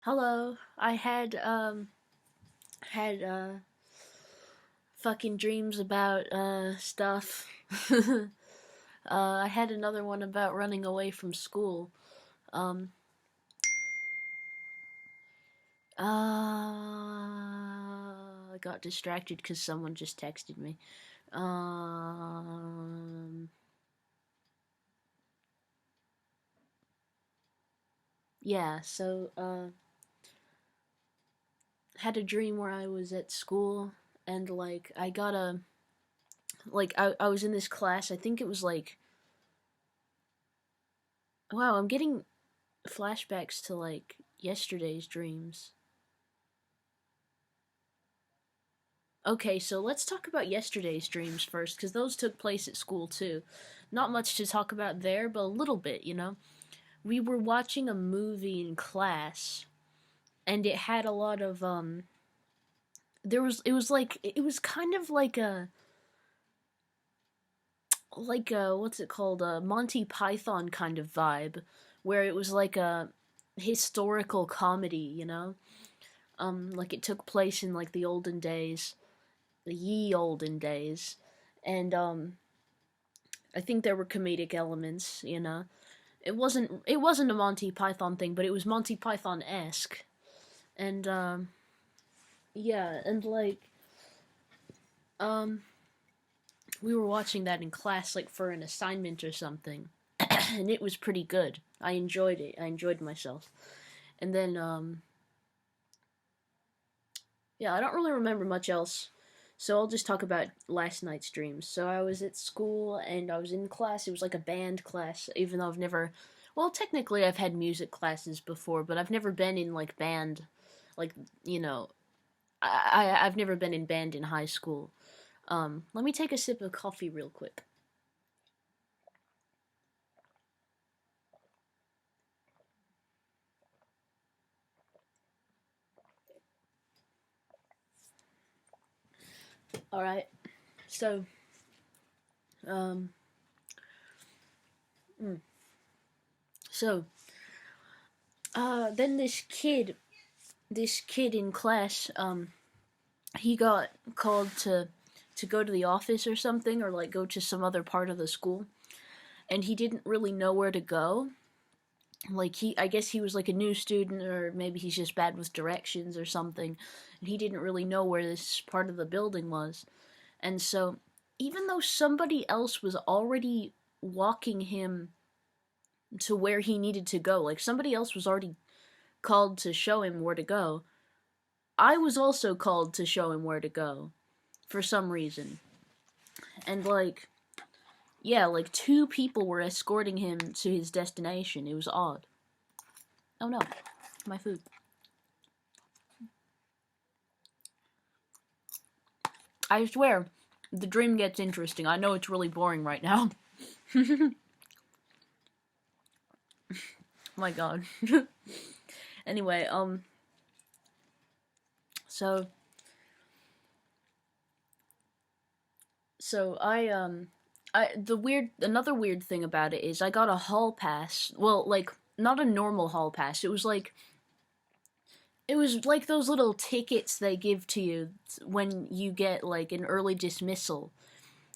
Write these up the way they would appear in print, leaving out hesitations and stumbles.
Hello. I had fucking dreams about stuff. I had another one about running away from school. Um I got distracted because someone just texted me. Um yeah, so had a dream where I was at school and I got a I was in this class. I think it was wow, I'm getting flashbacks to yesterday's dreams. Okay, so let's talk about yesterday's dreams first, because those took place at school too. Not much to talk about there, but a little bit. We were watching a movie in class, and it had a lot of, it was kind of what's it called? A Monty Python kind of vibe, where it was like a historical comedy. Like it took place in like the olden days, the ye olden days, and I think there were comedic elements. It wasn't a Monty Python thing, but it was Monty Python esque, and yeah, and um we were watching that in class like for an assignment or something, and it was pretty good. I enjoyed it. I enjoyed myself, and then yeah, I don't really remember much else. So I'll just talk about last night's dreams. So I was at school and I was in class. It was like a band class, even though I've never, well, technically I've had music classes before, but I've never been in like band, like you know, I've never been in band in high school. Let me take a sip of coffee real quick. All right. So, um, mm, so, then this kid in class, he got called to go to the office or something, or like go to some other part of the school, and he didn't really know where to go. Like I guess he was like a new student, or maybe he's just bad with directions or something, and he didn't really know where this part of the building was. And so, even though somebody else was already walking him to where he needed to go, like somebody else was already called to show him where to go, I was also called to show him where to go for some reason. And yeah, like two people were escorting him to his destination. It was odd. Oh no, my food. I swear, the dream gets interesting. I know it's really boring right now. My god. Anyway, so another weird thing about it is I got a hall pass. Well, like not a normal hall pass. It was like those little tickets they give to you when you get like an early dismissal.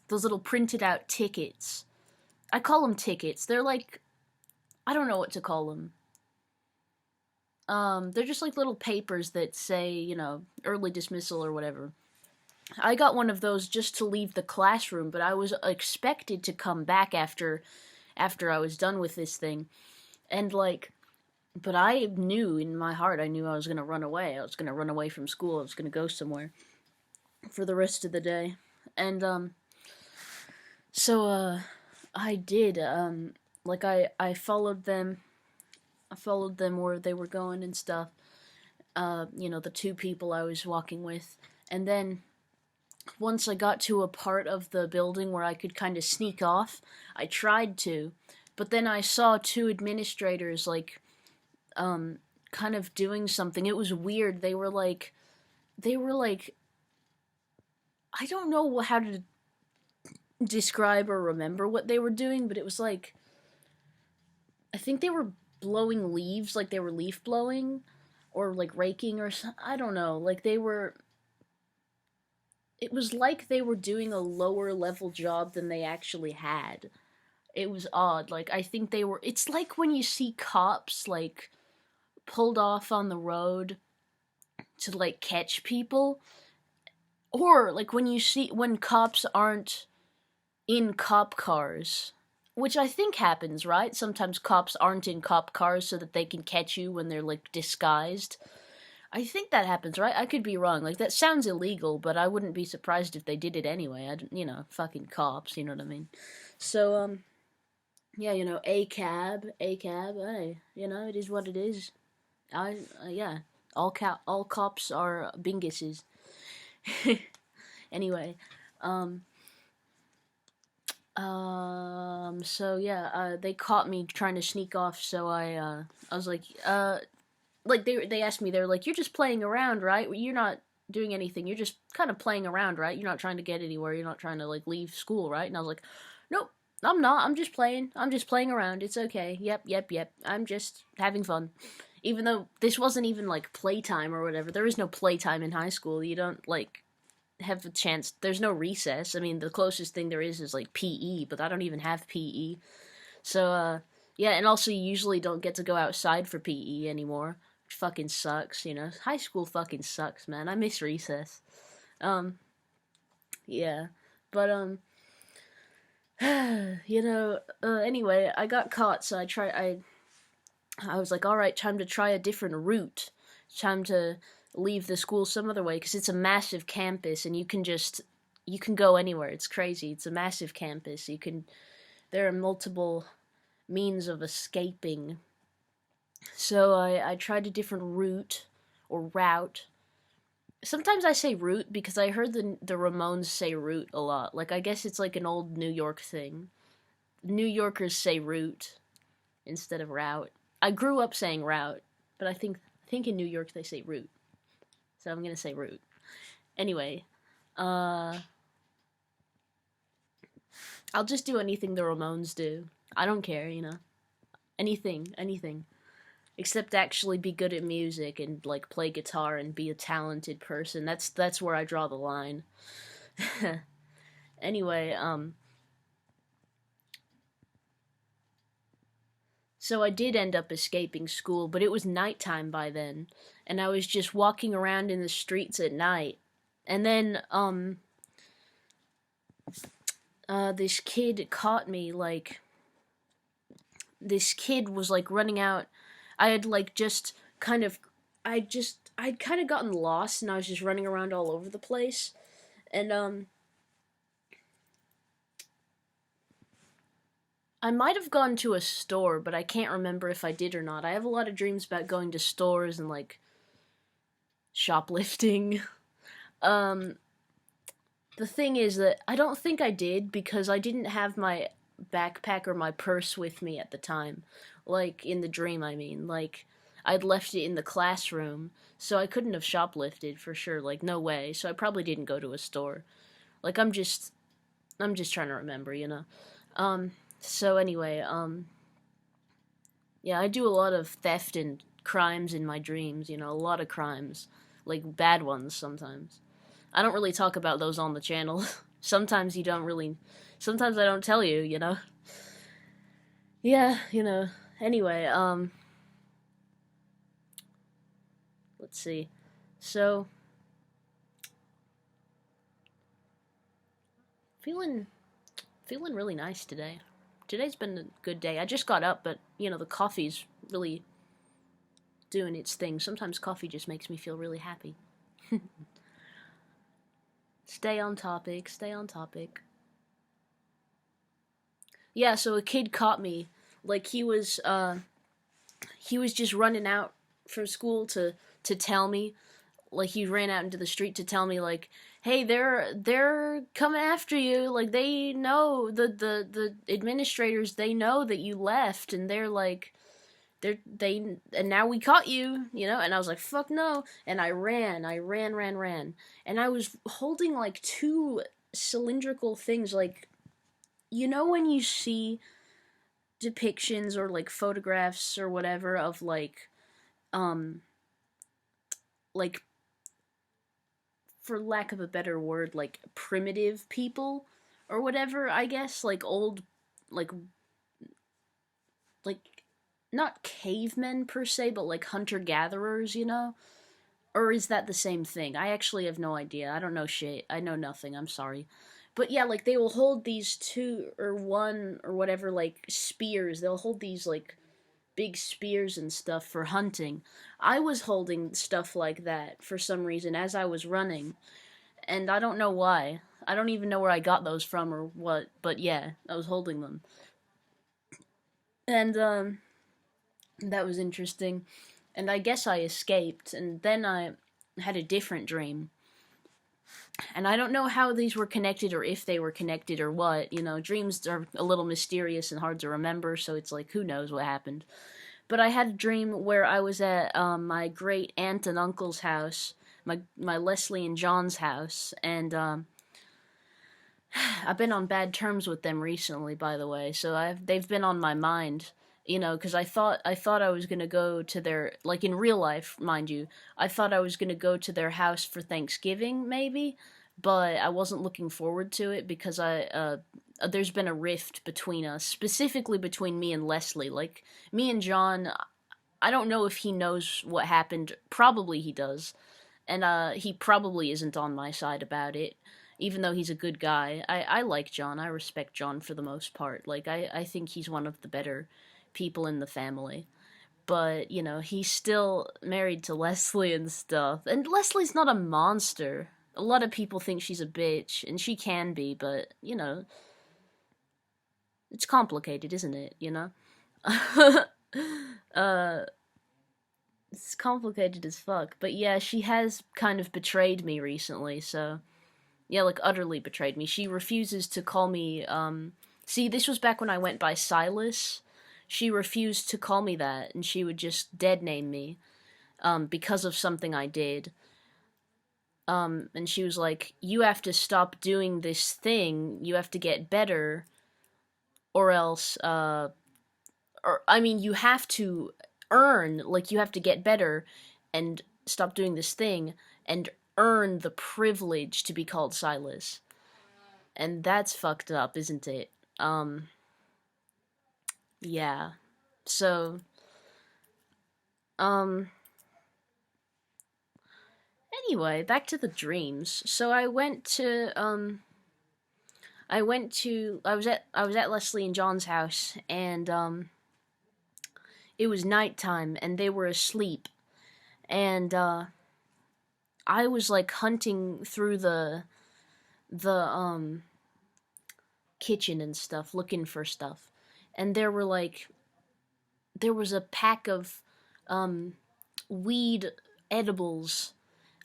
Those little printed out tickets. I call them tickets. They're like, I don't know what to call them. They're just like little papers that say, early dismissal or whatever. I got one of those just to leave the classroom, but I was expected to come back after I was done with this thing. And but I knew in my heart, I knew I was going to run away. I was going to run away from school. I was going to go somewhere for the rest of the day. And so I did I followed them. I followed them where they were going and stuff. The two people I was walking with. And then once I got to a part of the building where I could kind of sneak off, I tried to, but then I saw two administrators kind of doing something. It was weird. They were like I don't know how to describe or remember what they were doing, but it was I think they were blowing leaves, like they were leaf blowing, or like raking or I don't know. Like they were. It was like they were doing a lower level job than they actually had. It was odd. Like I think they were. It's like when you see cops like pulled off on the road to like catch people, or like when you see when cops aren't in cop cars, which I think happens, right? Sometimes cops aren't in cop cars so that they can catch you when they're like disguised. I think that happens, right? I could be wrong. Like that sounds illegal, but I wouldn't be surprised if they did it anyway. Fucking cops, you know what I mean? So yeah, a cab, hey, it is what it is. Yeah, all cops are binguses. Anyway, um, so yeah, they caught me trying to sneak off. So I was like they asked me, they're like, you're just playing around, right? You're not doing anything. You're just kind of playing around, right? You're not trying to get anywhere. You're not trying to like leave school, right? And I was like, nope, I'm not. I'm just playing. I'm just playing around. It's okay. Yep. I'm just having fun. Even though this wasn't even like playtime or whatever. There is no playtime in high school. You don't like have a chance. There's no recess. I mean, the closest thing there is like PE, but I don't even have PE. So yeah, and also you usually don't get to go outside for PE anymore, which fucking sucks, High school fucking sucks, man. I miss recess. Um yeah. But anyway, I got caught, so I was like, all right, time to try a different route. Time to leave the school some other way because it's a massive campus and you can go anywhere. It's crazy. It's a massive campus. There are multiple means of escaping. So I tried a different route or route. Sometimes I say route because I heard the Ramones say route a lot. Like I guess it's like an old New York thing. New Yorkers say route instead of route. I grew up saying route, but I think in New York they say route. So I'm gonna say route. Anyway, uh, I'll just do anything the Ramones do. I don't care, anything, except actually be good at music and like play guitar and be a talented person. That's where I draw the line. Anyway, so I did end up escaping school, but it was nighttime by then, and I was just walking around in the streets at night. And then this kid caught me, like this kid was like running out. I had like just kind of I'd kind of gotten lost and I was just running around all over the place. And I might have gone to a store, but I can't remember if I did or not. I have a lot of dreams about going to stores and like shoplifting. Um the thing is that I don't think I did because I didn't have my backpack or my purse with me at the time. Like in the dream, I mean. Like I'd left it in the classroom, so I couldn't have shoplifted for sure. Like no way. So I probably didn't go to a store. Like I'm just trying to remember. So anyway, yeah, I do a lot of theft and crimes in my dreams, a lot of crimes. Like bad ones sometimes. I don't really talk about those on the channel. Sometimes you don't really. Sometimes I don't tell you. Yeah, Anyway, let's see. So, feeling feeling really nice today. Today's been a good day. I just got up, but the coffee's really doing its thing. Sometimes coffee just makes me feel really happy. Stay on topic, stay on topic. Yeah, so a kid caught me. Like he was just running out from school to tell me, like he ran out into the street to tell me like, hey, they're coming after you. Like they know the administrators, they know that you left, and they're like they and now we caught you. And I was like, fuck no. And I ran, and I was holding like two cylindrical things, like when you see depictions or like photographs or whatever of like um like, for lack of a better word, like primitive people or whatever, I guess, like old, like like not cavemen per se, but like hunter gatherers, you know? Or is that the same thing? I actually have no idea. I don't know shit. I know nothing. I'm sorry. But yeah, like they will hold these two or one or whatever, like spears. They'll hold these like big spears and stuff for hunting. I was holding stuff like that for some reason as I was running, and I don't know why. I don't even know where I got those from or what, but yeah, I was holding them. And that was interesting. And I guess I escaped, and then I had a different dream. And I don't know how these were connected or if they were connected or what. You know, dreams are a little mysterious and hard to remember, so it's like, who knows what happened. But I had a dream where I was at my great aunt and uncle's house, my Leslie and John's house, and I've been on bad terms with them recently, by the way. So they've been on my mind, you know, because I thought I was gonna go to their, like, in real life, mind you. I thought I was gonna go to their house for Thanksgiving, maybe, but I wasn't looking forward to it because there's been a rift between us, specifically between me and Leslie. Like, me and John, I don't know if he knows what happened. Probably he does, and he probably isn't on my side about it, even though he's a good guy. I like John. I respect John for the most part. Like, I think he's one of the better people in the family. But, you know, he's still married to Leslie and stuff. And Leslie's not a monster. A lot of people think she's a bitch, and she can be, but, you know, it's complicated, isn't it, you know? uh, it's complicated as fuck. But yeah, she has kind of betrayed me recently, so yeah, like utterly betrayed me. She refuses to call me, see, this was back when I went by Silas. She refused to call me that, and she would just dead name me, because of something I did. And she was like, you have to stop doing this thing, you have to get better, or else, or, I mean, you have to earn, like, you have to get better, and stop doing this thing, and earn the privilege to be called Silas. And that's fucked up, isn't it? Yeah. So, um, anyway, back to the dreams. So I was at Leslie and John's house, and, it was nighttime, and they were asleep, and, I was, like, hunting through the kitchen and stuff, looking for stuff, and there was a pack of, um, weed edibles,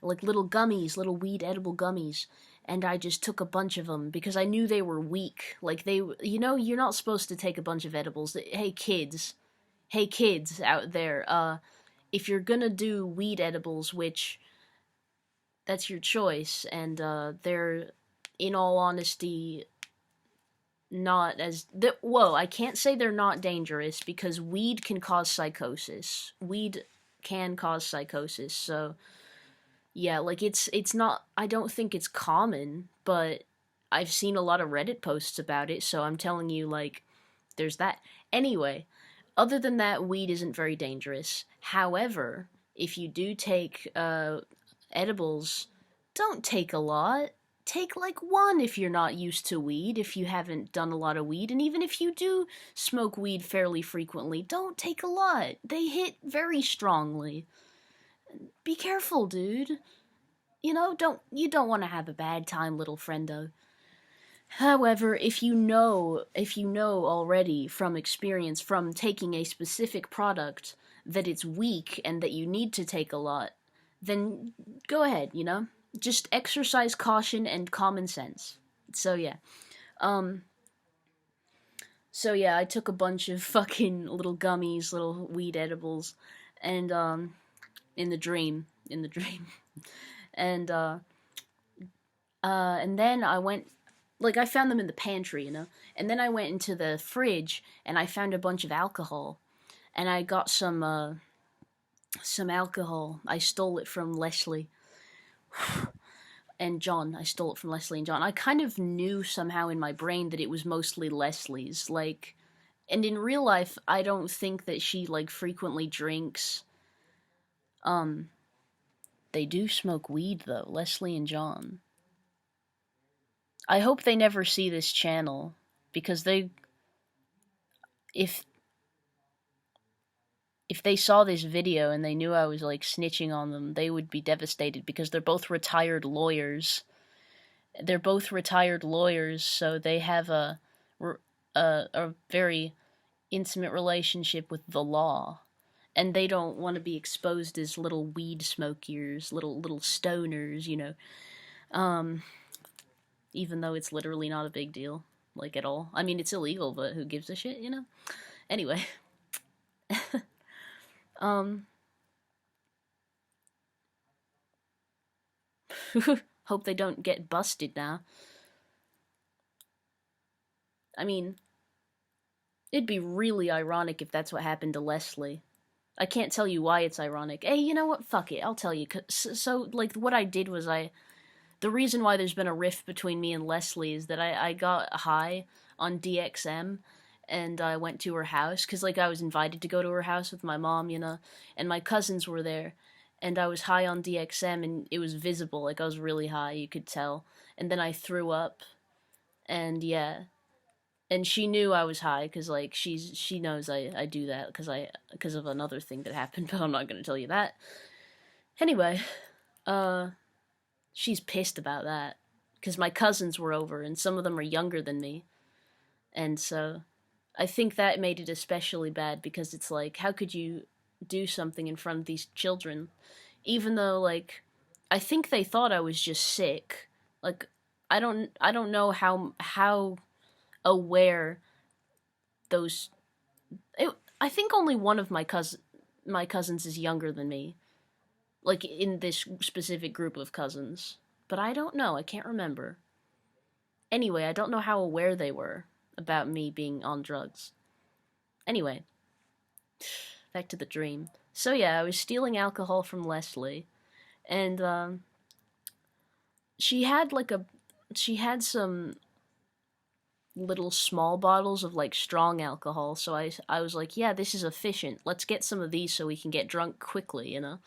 like little gummies, little weed edible gummies, and I just took a bunch of them because I knew they were weak. Like, you know, you're not supposed to take a bunch of edibles. Hey kids out there, if you're gonna do weed edibles, which that's your choice, and they're, in all honesty, not as whoa, I can't say they're not dangerous because weed can cause psychosis. Weed can cause psychosis. So yeah, like it's not, I don't think it's common, but I've seen a lot of Reddit posts about it, so I'm telling you, like, there's that. Anyway, other than that, weed isn't very dangerous. However, if you do take edibles, don't take a lot. Take like one if you're not used to weed, if you haven't done a lot of weed, and even if you do smoke weed fairly frequently, don't take a lot. They hit very strongly. Be careful, dude. You know, you don't want to have a bad time, little friendo. However, if you know already from experience from taking a specific product that it's weak and that you need to take a lot, then go ahead, you know? Just exercise caution and common sense. So yeah. Um so yeah, I took a bunch of fucking little gummies, little weed edibles, and in the dream. And and then I went, like, I found them in the pantry, you know? And then I went into the fridge and I found a bunch of alcohol. And I got some some alcohol. I stole it from Leslie and John. I stole it from Leslie and John. I kind of knew somehow in my brain that it was mostly Leslie's. Like, and in real life, I don't think that she, like, frequently drinks. Um, they do smoke weed, though, Leslie and John. I hope they never see this channel, because if if they saw this video and they knew I was, like, snitching on them, they would be devastated, because they're both retired lawyers. So they have a very intimate relationship with the law, and they don't want to be exposed as little weed smokers, little stoners, you know. Even though it's literally not a big deal, like, at all. I mean, it's illegal, but who gives a shit, you know? Anyway. Hope they don't get busted now. I mean, it'd be really ironic if that's what happened to Leslie. I can't tell you why it's ironic. Hey, you know what? Fuck it. I'll tell you. So, like, what I did was the reason why there's been a rift between me and Leslie is that I got high on DXM, and I went to her house, because, like, I was invited to go to her house with my mom, you know, and my cousins were there, and I was high on DXM, and it was visible, like, I was really high, you could tell, and then I threw up, and yeah, and she knew I was high, because, like, she knows I do that, because of another thing that happened, but I'm not gonna tell you that. Anyway, she's pissed about that, because my cousins were over, and some of them are younger than me, and so I think that made it especially bad, because it's like, how could you do something in front of these children? Even though, like, I think they thought I was just sick. Like, I don't know how aware those. I think only one of my cousins is younger than me. Like, in this specific group of cousins. But I don't know. I can't remember. Anyway, I don't know how aware they were about me being on drugs. Anyway, back to the dream. So yeah, I was stealing alcohol from Leslie, and she had some little small bottles of, like, strong alcohol. So I was like, yeah, this is efficient. Let's get some of these so we can get drunk quickly, you know,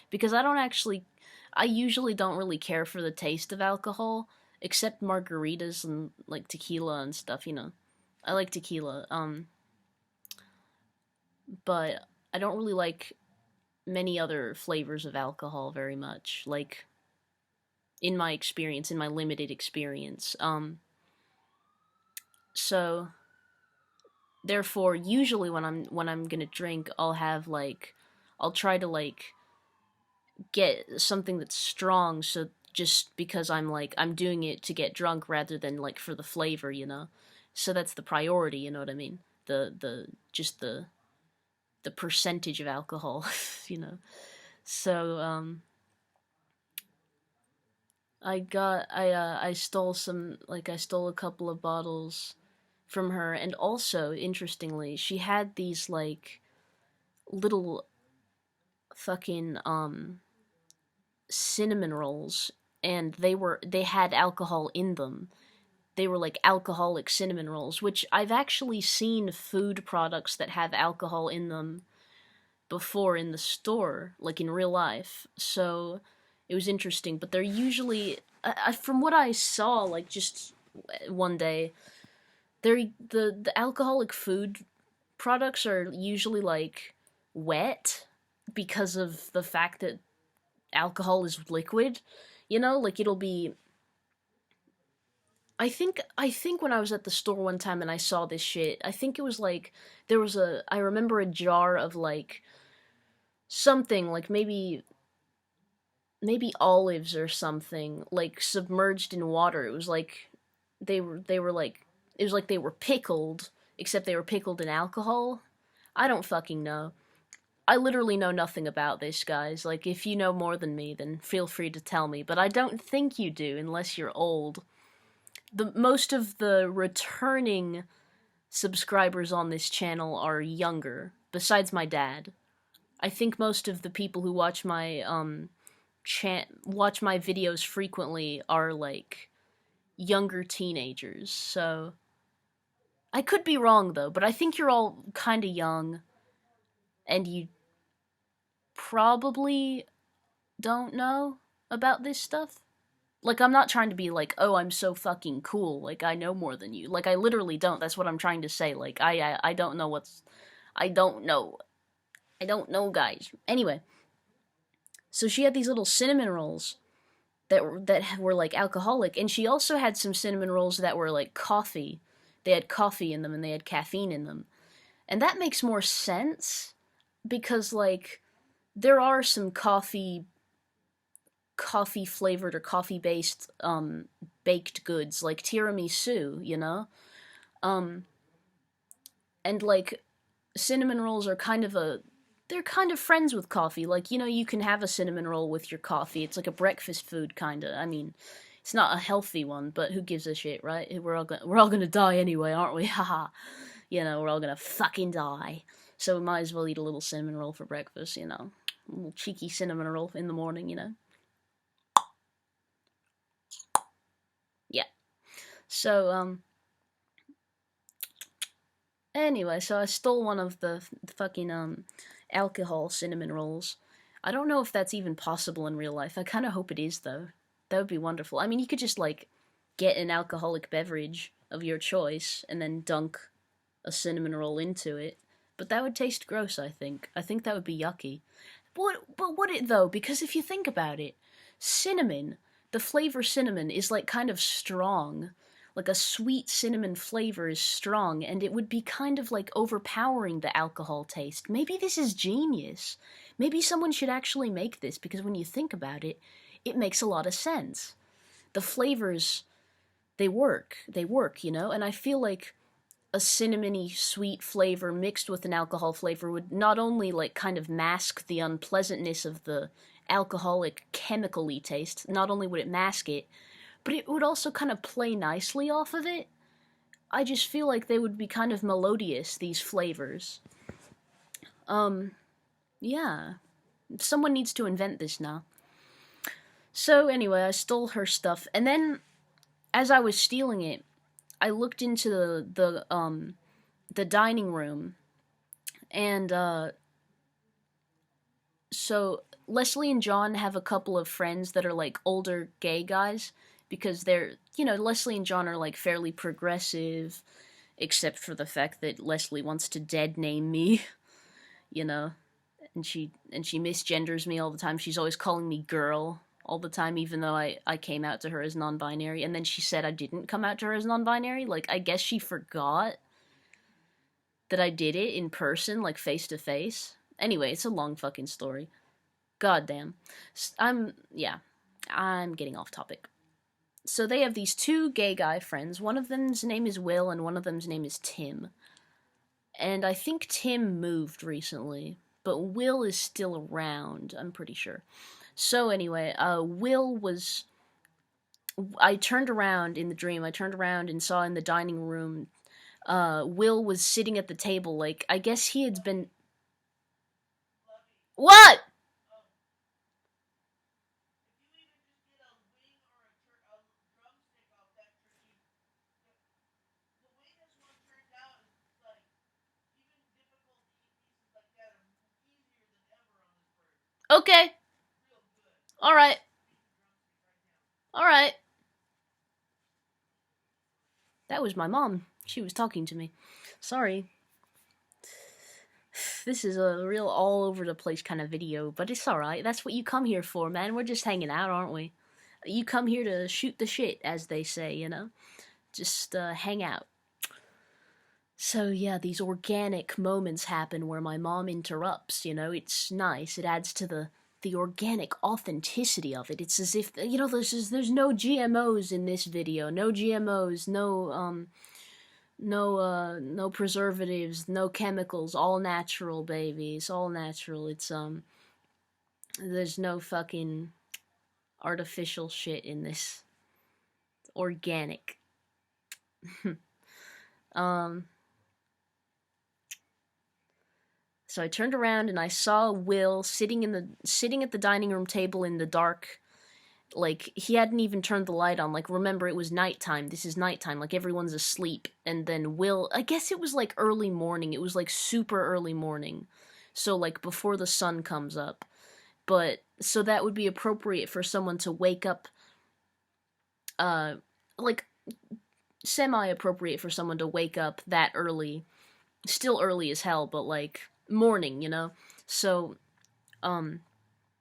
because I usually don't really care for the taste of alcohol, except margaritas and, like, tequila and stuff, you know. I like tequila, but I don't really like many other flavors of alcohol very much, like, in my experience, in my limited experience. So therefore, usually when I'm gonna drink, I'll try to, like, get something that's strong, so just because I'm doing it to get drunk rather than, like, for the flavor, you know. So that's the priority, you know what I mean? The percentage of alcohol, you know. So I stole a couple of bottles from her, and also, interestingly, she had these, like, little fucking cinnamon rolls, and they had alcohol in them. They were, like, alcoholic cinnamon rolls, which I've actually seen food products that have alcohol in them before in the store, like, in real life. So it was interesting, but they're usually, from what I saw, like, just one day, the alcoholic food products are usually, like, wet, because of the fact that alcohol is liquid, you know, like, it'll be. I think when I was at the store one time and I saw this shit, I think it was like, I remember a jar of, like, something, like, maybe olives or something, like, submerged in water. It was like they were like, it was like they were pickled, except they were pickled in alcohol. I don't fucking know. I literally know nothing about this, guys. Like, if you know more than me, then feel free to tell me, but I don't think you do unless you're old. The most of the returning subscribers on this channel are younger, besides my dad. I think most of the people who watch my watch my videos frequently are like younger teenagers. So I could be wrong though, but I think you're all kind of young and you probably don't know about this stuff. Like, I'm not trying to be like, oh, I'm so fucking cool. Like, I know more than you. Like, I literally don't. That's what I'm trying to say. Like, I don't know what's. I don't know. I don't know, guys. Anyway, so she had these little cinnamon rolls that were like alcoholic, and she also had some cinnamon rolls that were like coffee. They had coffee in them, and they had caffeine in them, and that makes more sense because like there are some coffee flavored or coffee based baked goods like tiramisu, you know? Um and like cinnamon rolls are kind of a they're kind of friends with coffee. Like, you know, you can have a cinnamon roll with your coffee. It's like a breakfast food kind of. I mean, it's not a healthy one, but who gives a shit, right? We're all going to die anyway, aren't we? Haha. You know, we're all going to fucking die. So we might as well eat a little cinnamon roll for breakfast, you know. A little cheeky cinnamon roll in the morning, you know. Yeah. So anyway, so I stole one of the fucking alcohol cinnamon rolls. I don't know if that's even possible in real life. I kind of hope it is though. That would be wonderful. I mean, you could just like get an alcoholic beverage of your choice and then dunk a cinnamon roll into it. But that would taste gross, I think. I think that would be yucky. But would it though? Because if you think about it, cinnamon, the flavor cinnamon is like kind of strong. Like a sweet cinnamon flavor is strong, and it would be kind of like overpowering the alcohol taste. Maybe this is genius. Maybe someone should actually make this because when you think about it, it makes a lot of sense. The flavors, they work. They work, you know? And I feel like a cinnamony sweet flavor mixed with an alcohol flavor would not only like kind of mask the unpleasantness of the alcoholic chemically taste, not only would it mask it, but it would also kind of play nicely off of it. I just feel like they would be kind of melodious, these flavors. Yeah. Someone needs to invent this now. So anyway, I stole her stuff, and then as I was stealing it, I looked into the dining room, and so Leslie and John have a couple of friends that are like older gay guys because they're, you know, Leslie and John are like fairly progressive, except for the fact that Leslie wants to dead name me, you know, and she misgenders me all the time. She's always calling me girl all the time, even though I came out to her as non-binary, and then she said I didn't come out to her as non-binary. Like, I guess she forgot that I did it in person, like face to face. Anyway, it's a long fucking story. Goddamn. Yeah, I'm getting off topic. So they have these two gay guy friends. One of them's name is Will, and one of them's name is Tim. And I think Tim moved recently, but Will is still around, I'm pretty sure. So anyway, Will was. I turned around in the dream. I turned around and saw in the dining room, Will was sitting at the table. Like, I guess he had been. What? Okay. Alright. Alright. That was my mom. She was talking to me. Sorry. This is a real all over the place kind of video, but it's alright. That's what you come here for, man. We're just hanging out, aren't we? You come here to shoot the shit, as they say, you know? Just hang out. So, yeah, these organic moments happen where my mom interrupts, you know? It's nice. It adds to the organic authenticity of it. It's as if, you know, there's no GMOs in this video. No GMOs, no preservatives, no chemicals, all natural, baby. It's all natural. It's there's no fucking artificial shit in this. It's organic. um So I turned around and I saw Will sitting at the dining room table in the dark. Like, he hadn't even turned the light on. Like, remember, it was nighttime. This is nighttime. Like, everyone's asleep. And then Will, I guess it was like early morning. It was like super early morning. So, like, before the sun comes up. But, so that would be appropriate for someone to wake up, like, semi-appropriate for someone to wake up that early. Still early as hell, but, like, morning, you know? So,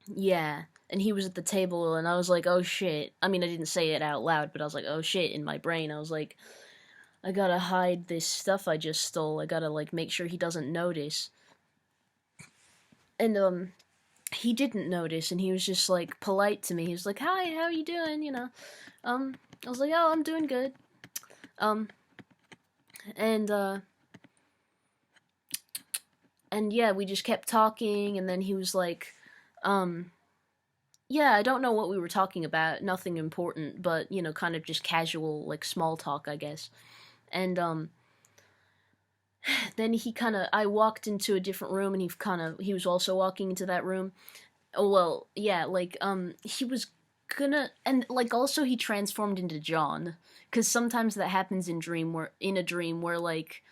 yeah. And he was at the table, and I was like, oh shit. I mean, I didn't say it out loud, but I was like, oh shit, in my brain. I was like, I gotta hide this stuff I just stole. I gotta, like, make sure he doesn't notice. And, he didn't notice, and he was just, like, polite to me. He was like, hi, how you doing, you know? I was like, oh, I'm doing good. And, and yeah, we just kept talking, and then he was like, yeah, I don't know what we were talking about, nothing important, but, you know, kind of just casual, like, small talk, I guess. And, then I walked into a different room, and he was also walking into that room. Oh, well, yeah, like, he was and, like, also he transformed into John, because sometimes that happens in a dream where, like,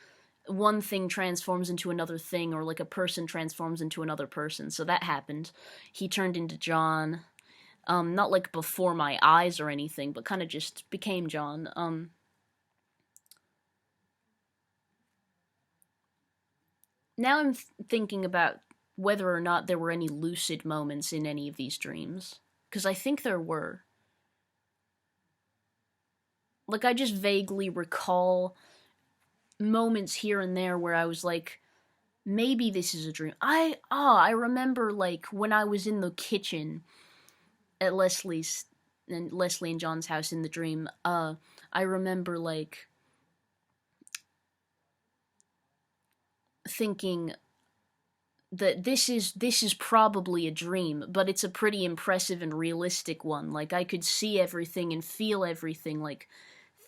one thing transforms into another thing, or, like, a person transforms into another person, so that happened. He turned into John, not, like, before my eyes or anything, but kind of just became John, Now I'm thinking about whether or not there were any lucid moments in any of these dreams. Because I think there were. Like, I just vaguely recall moments here and there where I was like, maybe this is a dream. I remember, like, when I was in the kitchen at Leslie and John's house in the dream, I remember, like, thinking that this is probably a dream, but it's a pretty impressive and realistic one. Like, I could see everything and feel everything, like,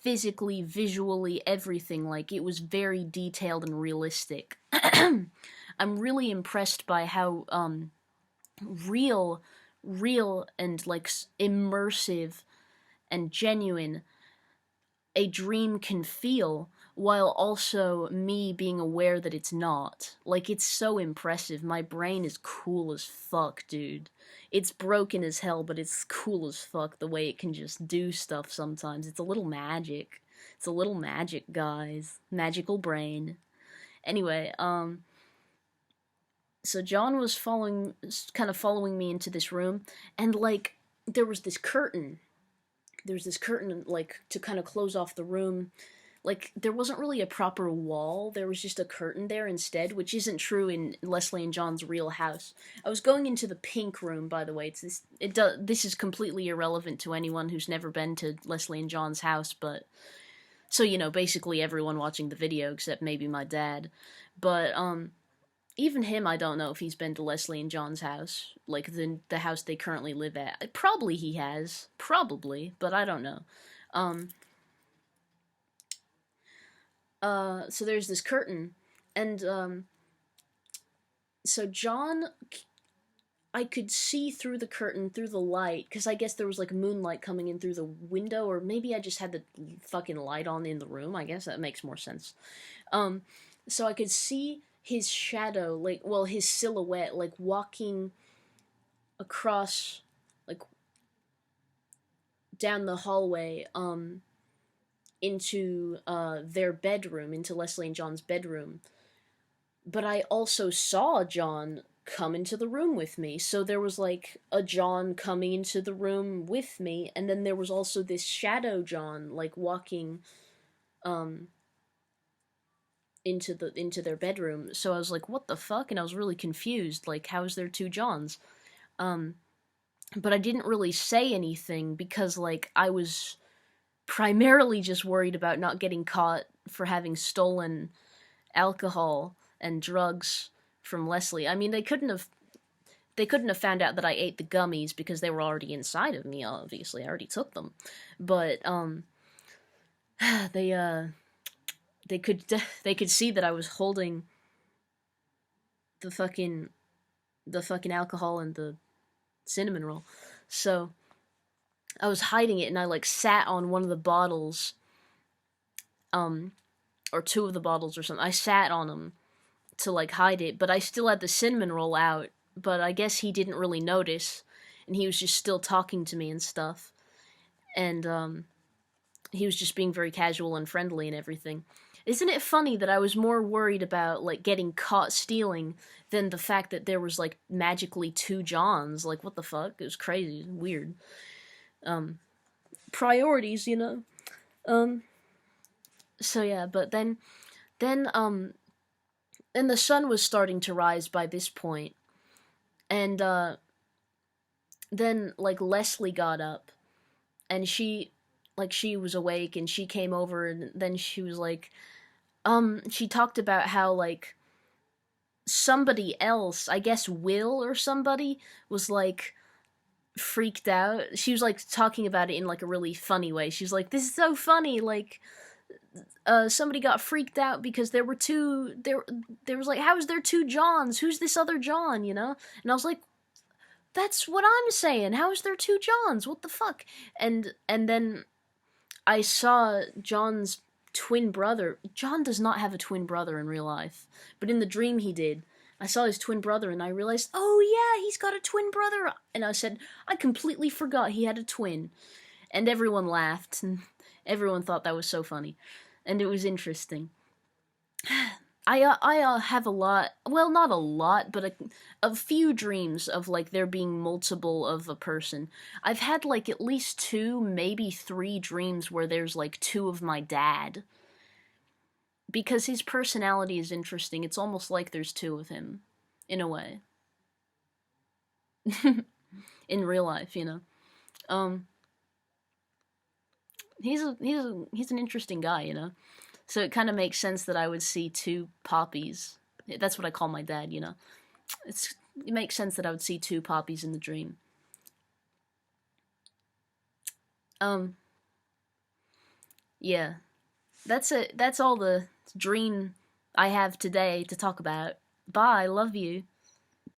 physically, visually, everything. Like, it was very detailed and realistic. I'm really impressed by how real and, like, immersive and genuine a dream can feel, while also me being aware that it's not. Like, it's so impressive. My brain is cool as fuck, dude. It's broken as hell, but it's cool as fuck the way it can just do stuff sometimes. It's a little magic. It's a little magic, guys. Magical brain. Anyway, so John was kind of following me into this room, and, like, there was this curtain. There was this curtain, like, to kind of close off the room. Like, there wasn't really a proper wall, there was just a curtain there instead, which isn't true in Leslie and John's real house. I was going into the pink room, by the way. This is completely irrelevant to anyone who's never been to Leslie and John's house, but, so, you know, basically everyone watching the video, except maybe my dad. But, even him, I don't know if he's been to Leslie and John's house, like, the house they currently live at. Probably he has, probably, but I don't know. So there's this curtain, and, so John, I could see through the curtain, through the light, because I guess there was, like, moonlight coming in through the window, or maybe I just had the fucking light on in the room. I guess that makes more sense. So I could see his shadow, like, well, his silhouette, like, walking across, like, down the hallway, into, their bedroom, into Leslie and John's bedroom. But I also saw John come into the room with me, so there was, like, a John coming into the room with me, and then there was also this shadow John, like, walking, into their bedroom. So I was like, what the fuck? And I was really confused, like, how is there two Johns? But I didn't really say anything because, like, I was primarily just worried about not getting caught for having stolen alcohol and drugs from Leslie. I mean, they couldn't have found out that I ate the gummies because they were already inside of me, obviously. I already took them. But they could see that I was holding the fucking alcohol and the cinnamon roll. So I was hiding it, and I like sat on one of the bottles, or two of the bottles or something. I sat on them to like hide it, but I still had the cinnamon roll out. But I guess he didn't really notice, and he was just still talking to me and stuff. And he was just being very casual and friendly and everything. Isn't it funny that I was more worried about like getting caught stealing than the fact that there was like magically 2 Johns? Like, what the fuck? It was crazy, it was weird. Priorities, you know. So yeah, but then and the sun was starting to rise by this point, and then like Leslie got up, and she was awake, and she came over, and then she was like, she talked about how like somebody else, I guess Will or somebody, was like freaked out. She was like talking about it in like a really funny way. She was like, "This is so funny, like somebody got freaked out because there were two there was like, how is there 2 Johns? Who's this other John, you know?" And I was like, "That's what I'm saying. How is there 2 Johns? What the fuck?" And then I saw John's twin brother. John does not have a twin brother in real life, but in the dream he did. I saw his twin brother, and I realized, oh yeah, he's got a twin brother. And I said, I completely forgot he had a twin. And everyone laughed, and everyone thought that was so funny. And it was interesting. I have a lot, well, not a lot, but a few dreams of like there being multiple of a person. I've had like at least 2, maybe 3 dreams where there's like 2 of my dad. Because his personality is interesting. It's almost like there's 2 of him, in a way. In real life, you know. He's an interesting guy, you know. So it kind of makes sense that I would see 2 poppies. That's what I call my dad, you know. It makes sense that I would see 2 poppies in the dream. Yeah. That's it. That's all the dream I have today to talk about. Bye, love you.